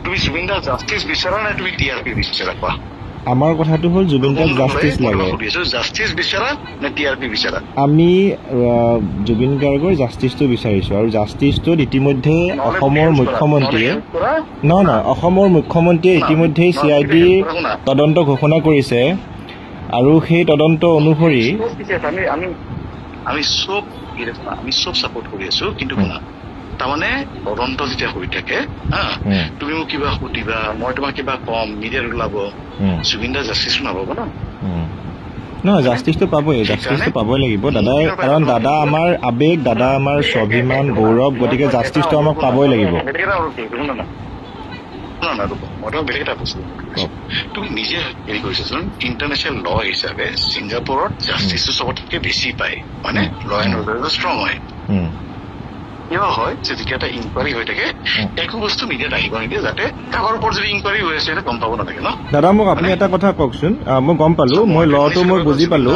তুমি জুবিন দাৰ জাষ্টিছ বিচাৰা নে তুমি টিআৰপি বিচাৰা কোৱা আমাৰ কথাটো হ'ল জুবিন দাক জাষ্টিছ লাগে জাষ্টিছ বিচাৰা নে টিআৰপি বিচাৰা আমি জুবিন গাৰ্গৰ জাষ্টিছটো বিচাৰিছো আৰু জাষ্টিছটোত ইতিমধ্যে অসমৰ মুখ্যমন্ত্ৰীয়ে নহয় অসমৰ মুখ্যমন্ত্ৰীয়ে ইতিমধ্যে CID তদন্ত ঘোষণা কৰিছে আৰু সেই তদন্ত অনুসৰি আমি সব সাপোৰ্ট কৰি আছো কিন্তু শুনা তাৰমানে তদন্ত যেতিয়া হৈ থাকে তুমি মোক কিবা সুধিবা মই তোমাক কিবা কম মিডিয়াত ওলাব জুবিন দা জাষ্টিছ নাপাব ন নহয় জাষ্টিছটো পাবই লাগিব দাদাই কাৰণ দাদা আমাৰ আবেগ দাদা আমাৰ স্বাভিমান গৌৰৱ গতিকে জাষ্টিছটো আমাক পাবই লাগিব মই বেলেগ এটা বস্তু তুমি নিজে হেৰি কৰিছাচোন ইণ্টাৰনেশ্যনেল ল হিচাপে ছিংগাপুৰত জাষ্টিছটো চবতকৈ বেছি পায় মানে ল এণ্ড অৰ্ডাৰটো ষ্ট্ৰং হয় কিয় হয় যে যেতিয়া এটা ইনকুৱাৰী হৈ থাকে একো বস্তু মিডিয়াত আহিব নিদিয়ে যাতে কাৰোবাৰ ওপৰত যদি ইনকুৱাৰী হৈ আছে গম পাব নালাগে ন দাদা মোক আপুনি এটা কথা কওকচোন মই গম পালো মই লটো মই বুজি পালো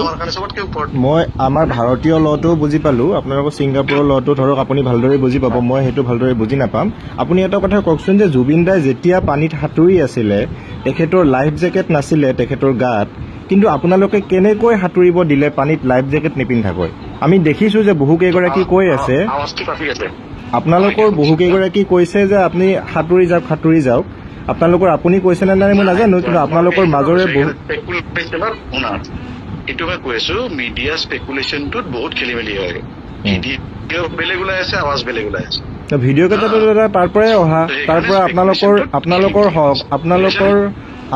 মই আমাৰ ভাৰতীয় লটো বুজি পালো আপোনালোকৰ ছিংগাপুৰৰ লটো ধৰক আপুনি ভালদৰে বুজি পাব মই সেইটো ভালদৰে বুজি নাপাম আপুনি এটা কথা কওকচোন যে জুবিন দাই যেতিয়া পানীত সাঁতুৰি আছিলে তেখেতৰ লাইফ জেকেট নাছিলে তেখেতৰ গাত কিন্তু আপোনালোকে কেনেকৈ সাঁতুৰিব দিলে পানীত লাইফ জেকেট নিপিন্ধাকৈ আমি দেখিছো যে বহুকেইগৰাকী কৈ আছে আপোনালোকৰ বহুকেইগৰাকী কৈছে যে আপুনি সাঁতুৰি যাওক আপোনালোকৰ আপুনি কৈছে নে নাই মই নাজানো কিন্তু আপোনালোকৰ মাজৰে এইটো মই কৈছো মিডিয়া স্পেকুলেশ্যনটোত বহুত খেলি মেলি হয় বেলেগ ওলাই আছে আৱাজ বেলেগ ওলাই আছে ভিডিঅ' কেইটাটো দাদা তাৰ পৰাই অহা তাৰ পৰা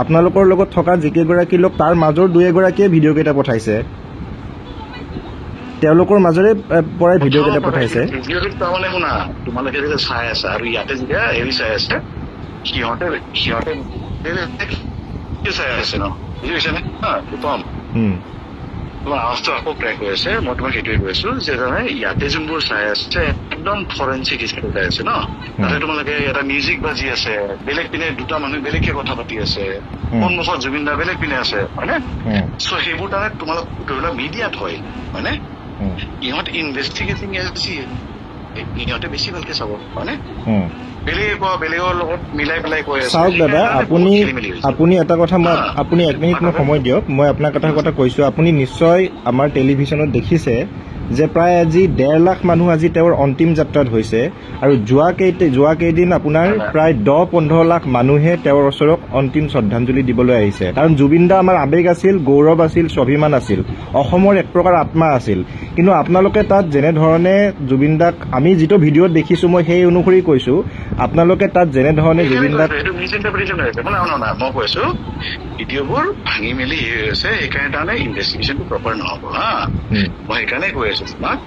আপোনালোকৰ লগত থকা যিকেইগৰাকী লোক তাৰ মাজৰ দুই এগৰাকীয়ে ভিডিঅ' কেইটা পঠাইছে তেওঁলোকৰ মাজৰে পৰাই ভিডিঅ' কেইটা পঠাইছে তাৰমানে শুনা তোমালোকে যেতিয়া চাই আছা আৰু ইয়াতে যেতিয়া হেৰি চাই আছে সিহঁতে চাই আছে ন বুজি পাইছে নে উত্তম তোমাৰ আৱাজটো আকৌ ট্ৰেক হৈ আছে মই তোমাক সেইটোৱে কৈছো যে ইয়াতে যোনবোৰ চাই আছে একদম ফৰেঞ্চিক হিচাপে চাই আছে ন তাতে তোমালোকে এটা মিউজিক বাজি আছে বেলেগ পিনে দুটা মানুহ বেলেগকে কথা পাতি আছে সন্মুখত জুবিন দা বেলেগ পিনে আছে হয়নে চ' সেইবোৰ তাৰমানে তোমালোক ধৰি মিডিয়াত হয় হয়নে ইহঁত ইনভেষ্টিগেটিং ইহঁতে বেছি ভালকে চাব হয়নে বেলেগৰ লগত মিলাই পেলাই কৈ আছে চাওক দাদা আপুনি এটা কথা আপুনি 1 মিনিট মোক সময় দিয়ক মই আপোনাৰ কথা কৈছো আপুনি নিশ্চয় আমাৰ টেলিভিশ্যনত দেখিছে যে প্ৰায় আজি 1.5 লাখ মানুহ আজি তেওঁৰ অন্তিম যাত্ৰাত হৈছে আৰু যোৱা কেইদিন আপোনাৰ প্ৰায় 10-15 লাখ মানুহে তেওঁৰ ওচৰত অন্তিম শ্ৰদ্ধাঞ্জলি দিবলৈ আহিছে কাৰণ জুবিন দা আমাৰ আবেগ আছিল গৌৰৱ আছিল স্বাভিমান আছিল অসমৰ এক প্ৰকাৰ আত্মা আছিল কিন্তু আপোনালোকে তাত যেনে ধৰণে জুবিন দাক আমি যিটো ভিডিঅ'ত দেখিছো মই সেই অনুসৰি কৈছো আপোনালোকে তাত যেনে ধৰণে জুবিন দাক মই কৈছো ভিডিঅ'বোৰ ভাঙি মেলি আছে সেইকাৰণে তাৰমানে ইনভেষ্টিগেশ্যনটো প্ৰপাৰ নহ'ব মই সেইকাৰণে কৈ আছো তোমাক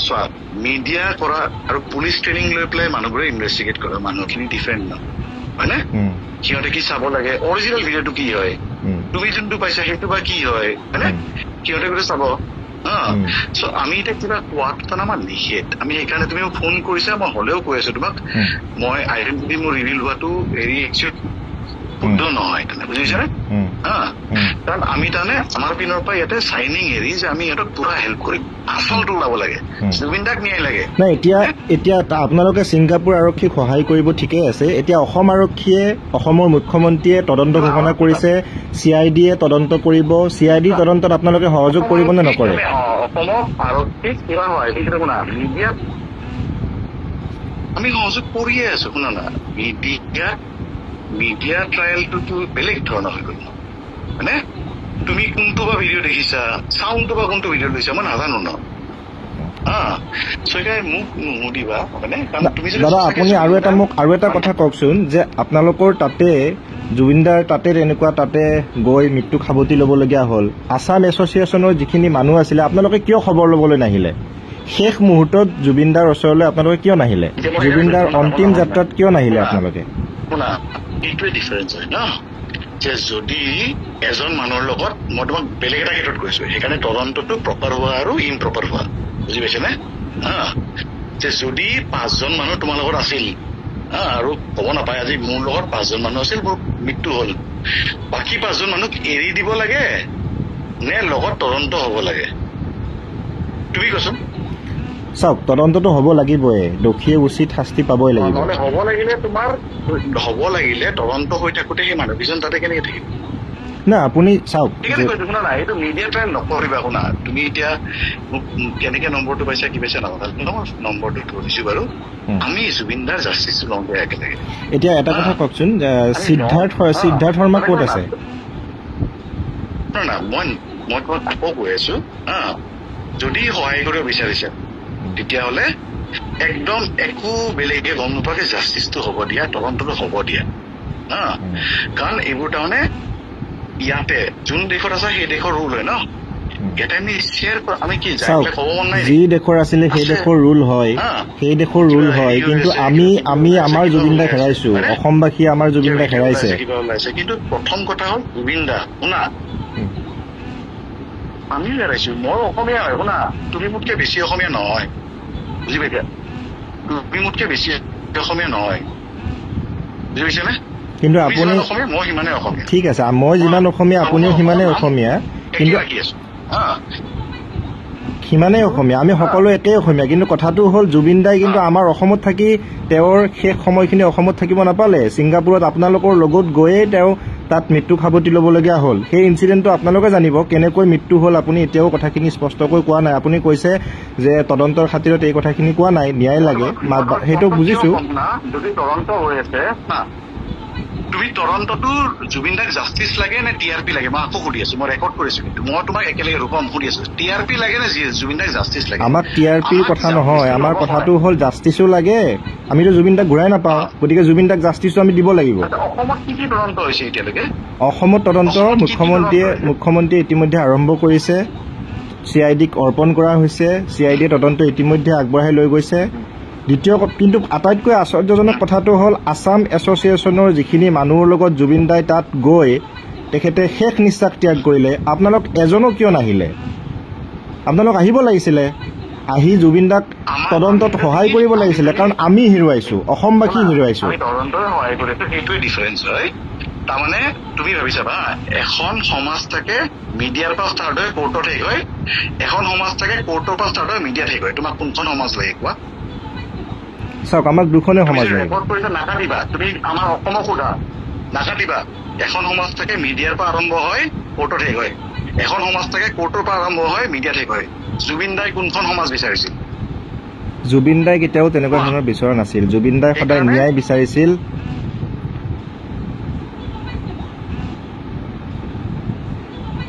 চোৱা মিডিয়া কৰা আৰু পুলিচ ট্ৰেইনিং লৈ পেলাই মানুহবোৰে ইনভেষ্টিগেট কৰে মানুহখিনি ডিফাৰেণ্ট ন হয়নে সিহঁতে কি চাব লাগে অৰিজিনেল ভিডিঅ'টো কি হয় তুমি যোনটো পাইছা সেইটো বা কি হয় হয়নে সিহঁতে গোটেই চাব চ' আমি এতিয়া কিবা কোৱাটো আমাৰ নিষেধ আমি সেইকাৰণে তুমি মোক ফোন কৰিছা মই হলেও কৈ আছো তোমাক মই আইডেণ্টিটি মোৰ ৰিভিল হোৱাটো হেৰি একচুৱেলি শুদ্ধ নহয় বুজিছানে কাৰণ আমি তাৰমানে আমাৰ পিনৰ পৰা ইয়াতে চাইনিং হেৰি যে আমি সিহঁতক পুৰা হেল্প কৰিম আচলটো ওলাব লাগে জুবিন দাক ন্যায় লাগে নাই এতিয়া আপোনালোকে ছিংগাপুৰ আৰক্ষীক সহায় কৰিব ঠিকেই আছে এতিয়া অসম আৰক্ষীয়ে অসমৰ মুখ্যমন্ত্ৰীয়ে তদন্ত ঘোষণা কৰিছে CIDয়ে তদন্ত কৰিব CID তদন্তত আপোনালোকে সহযোগ কৰিব নে নকৰে অসমৰ আৰক্ষীক কিবা হয় শুনা মিডিয়াত আমি সহযোগ কৰিয়ে আছো শুনা না মিডিয়া ট্ৰায়েলটোতো বেলেগ ধৰণৰ হৈ গ'ল মানে তুমি কোনটো বা ভিডিঅ' দেখিছা চাউণ্ডটো বা কোনটো ভিডিঅ' লৈছা মই নাজানো ন মোক নুসুধিবা মানে দাদা আপুনি আৰু এটা কথা কওকচোন যে আপোনালোকৰ তাতে জুবিন দাৰ তাতে গৈ মৃত্যু সাৱটি ল'বলগীয়া হ'ল আছাম এছ'চিয়েশ্যনৰ যিখিনি মানুহ আছিলে আপোনালোকে কিয় খবৰ ল'বলৈ নাহিলে শেষ মুহূৰ্তত জুবিন দাৰ ওচৰলৈ আপোনালোকে কিয় নাহিলে জুবিন দাৰ অন্তিম যাত্ৰাত কিয় নাহিলে আপোনালোকে শুনা এইটোৱে ডিফাৰেঞ্চ হয় ন যে যদি এজন মানুহৰ লগত মই তোমাক বেলেগ এটা ক্ষেত্ৰত কৈছো সেইকাৰণে তদন্তটো প্ৰপাৰ হোৱা আৰু ইমপ্ৰপাৰ হোৱা বুজি পাইছেনে যে যদি 5জন মানুহ তোমাৰ লগত আছিল আৰু ক'ব নাপায় আজি মোৰ লগত 5জন মানুহ আছিল মোৰ মৃত্যু হ'ল বাকী 5জন মানুহক এৰি দিব লাগে নে লগত তদন্ত হ'ব লাগে তুমি কোৱাচোন চাওক তদন্তটো হ'ব লাগিবই, দোষীয়ে উচিত শাস্তি পাবই লাগিব। হ'ব লাগিলে তোমাৰ হ'ব লাগিলে তদন্ত হৈ থাকোঁতে সেই মানুহকেইজন তাতে কেনেকৈ থাকিব? না আপুনি চাওক, শুনা না, এইটো মিডিয়া ট্ৰায়েল নকৰিবা। শুনা, তুমি এতিয়া মোক কেনেকে নম্বৰটো পাইছা কি পাইছা নাজানো, নম্বৰটো ধৰিছো বাৰু। আমি জুবিনদাৰ জাষ্টিছটো লওঁ দে একেলগে। এতিয়া এটা কথা কওকচোন, সিদ্ধাৰ্থ শৰ্মা ক'ত আছে? না মই তোমাক আকৌ কৈ আছো, যদি সহায় কৰিব বিচাৰিছে তেতিয়াহ'লে একদম একো বেলেগে গম নোপোৱাকে জাষ্টিছটো হ'ব দিয়া, তদন্তটো হ'ব দিয়া। কাৰণ এইবোৰ তাৰমানে ইয়াতে যোন দেশত আছে সেই দেশৰ ৰুল হয় ন, ইয়াতে আমি শ্বেয়াৰ আমি কি ক'ব মন নাই। যি দেশৰ আছিলে সেই দেশৰ ৰুল হয়, সেই দেশৰ ৰুল হয়, কিন্তু আমি আমাৰ জুবিন দাক হেৰাইছো, অসমবাসী আমাৰ জুবিন দাক হেৰাইছে। কিন্তু প্ৰথম কথা হ'ল জুবিন দা, শুনা আমিও হেৰাইছো। মই অসমীয়া হয়, শুনা তুমি মোতকে বেছি অসমীয়া নহয়, বুজি পাইছা? তুমি মোতকে বেছি অসমীয়া নহয়, বুজি পাইছানে? কিন্তু আপুনি মই সিমানে অসমীয়া। ঠিক আছে, মই যিমান অসমীয়া আপুনিও সিমানে অসমীয়া, কিন্তু সিমানেই অসমীয়া, আমি সকলো একেই অসমীয়া। কিন্তু কথাটো হ'ল জুবিন দাই কিন্তু আমাৰ অসমত থাকি তেওঁৰ শেষ সময়খিনি অসমত থাকিব নাপালে। ছিংগাপুৰত আপোনালোকৰ লগত গৈয়ে তেওঁ তাত মৃত্যু সাৱটি ল'বলগীয়া হ'ল। সেই ইনচিডেণ্টটো আপোনালোকে জানিব কেনেকৈ মৃত্যু হ'ল। আপুনি এতিয়াও কথাখিনি স্পষ্টকৈ কোৱা নাই। আপুনি কৈছে যে তদন্তৰ খাতিৰত এই কথাখিনি কোৱা নাই, ন্যায় লাগে, সেইটো বুজিছো। যদি তদন্ত হৈ আছে, তুমি তদন্তটো জুবিন দাক জাষ্টিছ লাগে নে TRP লাগে? মই আকৌ সুধি আছো, মই ৰেকৰ্ড কৰিছো, কিন্তু মই তোমাক একেলগে ৰূপম সুধি আছো, TRP লাগে নে জুবিন দাক জাষ্টিছ লাগে? আমাক TRPৰ কথা নহয়, আমাৰ কথাটো হ'ল জাষ্টিছো লাগে। আমিতো জুবিন দাক ঘূৰাই নাপাওঁ, গতিকে জুবিন দাক জাষ্টিছো আমি দিব লাগিব। অসমত কি কি তদন্ত হৈছে এতিয়ালৈকে? অসমত তদন্ত মুখ্যমন্ত্ৰীয়ে ইতিমধ্যে আৰম্ভ কৰিছে, CIDক অৰ্পণ কৰা হৈছে, CIDয়ে তদন্ত ইতিমধ্যে আগবঢ়াই লৈ গৈছে। দ্বিতীয় কিন্তু আটাইতকৈ আশ্চৰ্যজনক কথাটো হ'ল আছাম এছ'চিয়েশ্যনৰ যিখিনি মানুহৰ লগত জুবিন দাই তাত গৈ তেখেতে শেষ নিশ্বাস ত্যাগ কৰিলে, আপোনালোক এজনো কিয় নাহিলে? আপোনালোক আহিব লাগিছিলে, আহি জুবিন দাক তদন্তত সহায় কৰিব লাগিছিলে, কাৰণ আমি হেৰুৱাইছো, অসমবাসী হেৰুৱাইছো। তদন্তই সহায় কৰিছো, সেইটোৱে ডিফাৰেঞ্চ হয়। তাৰমানে তুমি ভাবিছা বা এখন সমাজ থাকে মিডিয়াৰ পৰা ষ্টাৰ্ট হয় কোৰ্টত শেষ হয়, এখন সমাজ থাকে কোৰ্টৰ পৰা ষ্টাৰ্ট হয় মিডিয়াত শেষ হয়। তোমাক কোনখন সমাজ লাগে কোৱা? চাওক, আমাক দুখনে সমাজ লাগে। নাকাটিবা, তুমি আমাৰ অসমক সোধা, নাকাটিবা। এখন সমাজ থাকে মিডিয়াৰ পৰা আৰম্ভ হয় কোৰ্টত শেষ হয়, এখন সমাজ থাকে কোৰ্টৰ পৰা আৰম্ভ হয় মিডিয়াত শেষ হয়। জুবিন দাই কোনখন সমাজ বিচাৰিছিল? জুবিন দাই কেতিয়াও তেনেকুৱা ধৰণৰ বিচৰা নাছিল। জুবিন দাই সদায় ন্যায় বিচাৰিছিল।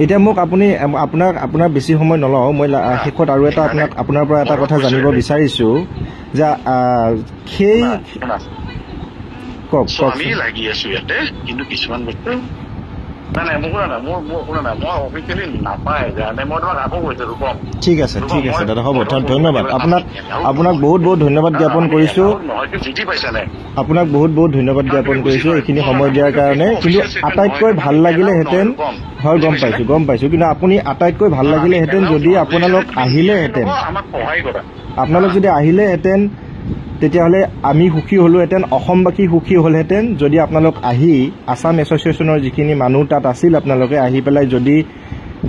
এতিয়া মোক আপোনাৰ বেছি সময় নলওঁ, মই শেষত আৰু এটা আপোনাৰ পৰা এটা কথা জানিব বিচাৰিছো যে সেই কওক। আমি লাগি আছো ইয়াতে, কিন্তু কিছুমান বস্তু ঠিক আছে দাদা, হ'ব, ধন্যবাদ আপোনাক বহুত বহুত ধন্যবাদ জ্ঞাপন কৰিছো। আপোনাক বহুত বহুত ধন্যবাদ জ্ঞাপন কৰিছো এইখিনি সময় দিয়াৰ কাৰণে। কিন্তু আটাইতকৈ ভাল লাগিলেহেঁতেন, হয় গম পাইছো, কিন্তু আপুনি আটাইতকৈ ভাল লাগিলেহেঁতেন যদি আপোনালোক যদি আহিলেহেঁতেন, তেতিয়াহ'লে আমি সুখী হ'লোহেঁতেন, অসমবাসী সুখী হ'লহেঁতেন। যদি আপোনালোক আহি আছাম এছ'চিয়েশ্যনৰ যিখিনি মানুহ তাত আছিল, আপোনালোকে আহি পেলাই যদি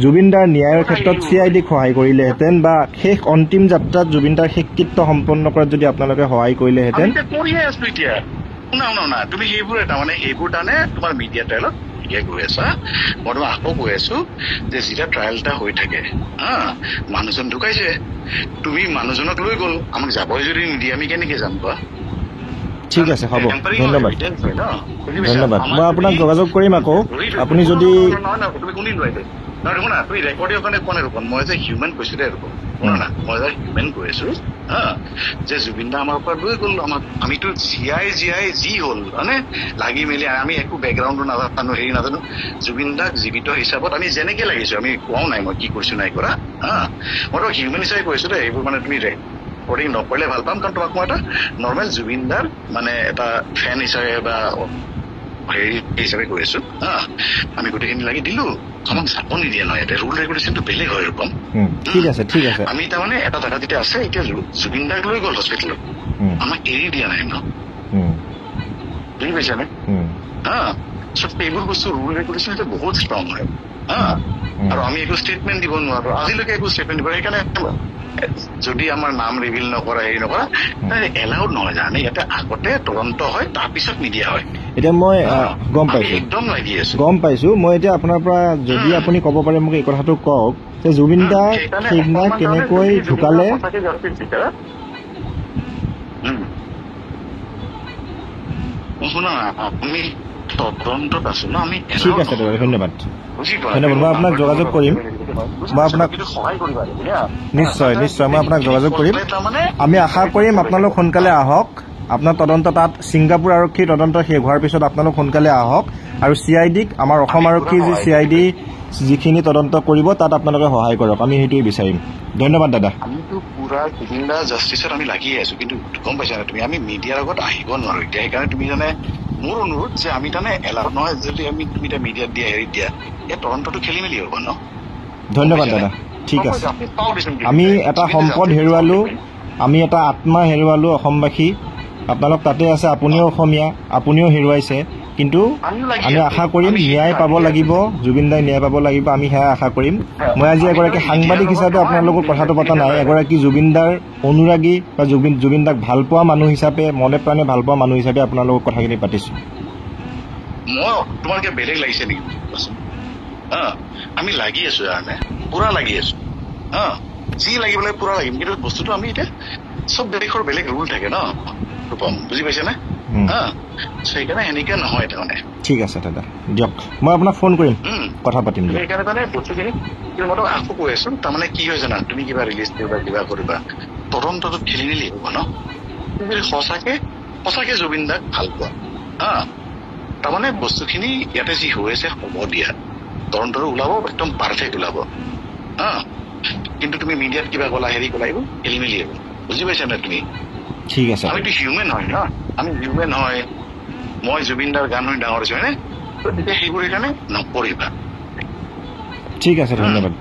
জুবিন দাৰ ন্যায়ৰ ক্ষেত্ৰত CIDক সহায় কৰিলেহেঁতেন, বা শেষ অন্তিম যাত্ৰাত জুবিন দাৰ শেষকৃত্য সম্পন্ন কৰাত যদি আপোনালোকে সহায় কৰিলেহেঁতেন। তুমি সেইবোৰ তাৰমানে তোমাৰ মিডিয়া ট্ৰায়েলত গৈ আছা। মই তোমাক আকৌ কৈ আছো যে যেতিয়া ট্ৰায়েল এটা হৈ থাকে, মানুহজন ঢুকাইছে, তুমি মানুহজনক লৈ গ'ল, আমাক যাবই যদি নিদিয়ে আমি কেনেকে যাম কোৱা? ঠিক আছে, হ'ব, ধন্যবাদ। মই আপোনাক যোগাযোগ কৰিম আকৌ, আপুনি যদি তুমি শুনিলো শুনা, তুমি ৰেকৰ্ডিঙৰ কাৰণে কোৱা নাই ৰূপন, মই যে হিউমেন কৈছো দে ৰূপন, শুনা না, মই যে হিউমেন কৈ আছো যে জুবিন দা আমাৰ পৰা লৈ গ'ল, আমাক আমিতো জীয়াই যি হ'ল মানে লাগি মেলি, আমি একো বেকগ্ৰাউণ্ডো নাজানো, হেৰি নাজানো, জুবিন দাক জীৱিত হিচাপত আমি যেনেকে লাগিছো, আমি কোৱাও নাই মই কি কৰিছো নাই কৰা। মই তো হিউমেন হিচাপে কৈছো দে, এইবোৰ মানে তুমি ৰেকৰ্ডিং নকৰিলে ভাল পাম, কাৰণ তোমাক মই এটা নৰ্মেল জুবিন দাৰ মানে এটা ফেন হিচাপে বা হেৰি হিচাপে কৈ আছো। আমি গোটেইখিনি লাগি দিলো, আমাক যাব নিদিয়ে নহয়, ইয়াতে ৰুল ৰেগুলেশ্যনটো বেলেগ হয় ৰূপম। ঠিক আছে আমি তাৰমানে এটা জেগা যেতিয়া আছে, এতিয়া জুবিন দাক লৈ গ'ল হস্পিটেলত, আমাক এৰি দিয়া নাই ন, বুজি পাইছানে? এইবোৰ বস্তু ৰুল ৰেগুলেশ্যন বহুত ষ্ট্ৰং হয়। আৰু আমি একো ষ্টেটমেণ্ট দিব নোৱাৰো, আজিলৈকে একো ষ্টেটমেণ্ট দিব। সেইকাৰণে যদি আমাৰ নাম ৰিভিল নকৰা হেৰি নকৰা এলাউড নহয় জানে। ইয়াতে আগতে তদন্ত হয়, তাৰপিছত মিডিয়া হয়। এতিয়া মই গম পাইছো, একদম লাগি আছো, গম পাইছো। মই এতিয়া আপোনাৰ পৰা যদি আপুনি ক'ব পাৰে মোক এই কথাটো কওক যে জুবিন দা সেইদিনা কেনেকৈ ঢুকালে। শুনা, আমি তদন্তত আছো ন, আমি ঠিক আছে দাদা, ধন্যবাদ ধন্যবাদ। মই আপোনাক যোগাযোগ কৰিম, মই আপোনাক নিশ্চয় নিশ্চয় মই আপোনাক যোগাযোগ কৰিম। আমি আশা কৰিম আপোনালোক সোনকালে আহক। আপোনাৰ তদন্ত তাত ছিংগাপুৰ আৰক্ষীৰ তদন্ত শেষ হোৱাৰ পিছত আপোনালোক সোনকালে আহক আৰু CIDক, আমাৰ অসম আৰক্ষীৰ যি CID যিখিনি তদন্ত কৰিব তাত আপোনালোকে সহায় কৰক, আমি সেইটোৱে বিচাৰিম। ধন্যবাদ দাদা। আমিতো পুৰা জুবিন দা জাষ্টিছত আমি লাগিয়ে আছো, কিন্তু গম পাইছা না তুমি, আমি মিডিয়াৰ আগত আহিব নোৱাৰো এতিয়া। সেইকাৰণে তুমি জানে মোৰ অনুৰোধ যে আমি তাৰমানে এলাউড নহয় যদি আমি তুমি এতিয়া মিডিয়াত দিয়া হেৰিত দিয়া, এই তদন্তটো খেলি মেলি হ'ব ন। ধন্যবাদ দাদা, ঠিক আছে। আমি এটা সম্পদ হেৰুৱালো, আমি এটা আত্মা হেৰুৱালো অসমবাসী। আপোনালোক তাতে আছে, আপুনিও অসমীয়া, আপুনিও হেৰুৱাইছে, কিন্তু আমি আশা কৰিম ন্যায় পাব লাগিব, জুবিন দাই ন্যায় পাব লাগিব, আমি সেয়া আশা কৰিম। মই আজি এগৰাকী সাংবাদিক হিচাপে আপোনালোকৰ কথাটো পতা নাই, এগৰাকী জুবিন দাৰ অনুৰাগী বা জুবিন দাক ভাল পোৱা মানুহ হিচাপে, মনে প্ৰাণে ভাল পোৱা মানুহ হিচাপে আপোনালোকৰ কথাখিনি পাতিছো। মই তোমালোকে বেলেগ লাগিছে নেকি কোৱাচোন? আমি লাগি আছো কাৰণে পুৰা লাগি আছো, যি লাগিব লাগে পুৰা লাগিম। কিন্তু বস্তুটো আমি এতিয়া চব দেশৰ বেলেগ ৰুল থাকে ন ৰূপম, বুজি পাইছে নে? সেইকাৰণে সেনেকে নহয় তাৰমানে। ঠিক আছে দাদা, দিয়ক, মই আপোনাক ফোন কৰিম, কথা পাতিম। সেইকাৰণে মানে বস্তুখিনি মই আকৌ কৈ আছো, তাৰমানে কি হয় জানা, তুমি কিবা ৰিলিজ কৰিবা, কিবা কৰিবা, তদন্তটো খেলি মেলি হ'ব ন। তুমি যদি সঁচাকে জুবিন দাক ভাল পোৱা, তাৰমানে বস্তুখিনি ইয়াতে যি হৈ আছে হ'ব দিয়া, তদন্তটো ওলাব, একদম পাৰফেক্ট ওলাব। কিন্তু তুমি মিডিয়াত কিবা ক'লা, হেৰি ক'লা, এইবোৰ খেলি মেলি হ'ব, বুজি পাইছা নে তুমি? ঠিক আছে, আমিতো হিউমেন হয় ন, আমি হিউমেন হয়। মই জুবিন দাৰ গান শুনি ডাঙৰ হৈছো হয়নে? তেতিয়া সেইবোৰ সেইকাৰণে নকৰিবা। ঠিক আছে, ধন্যবাদ।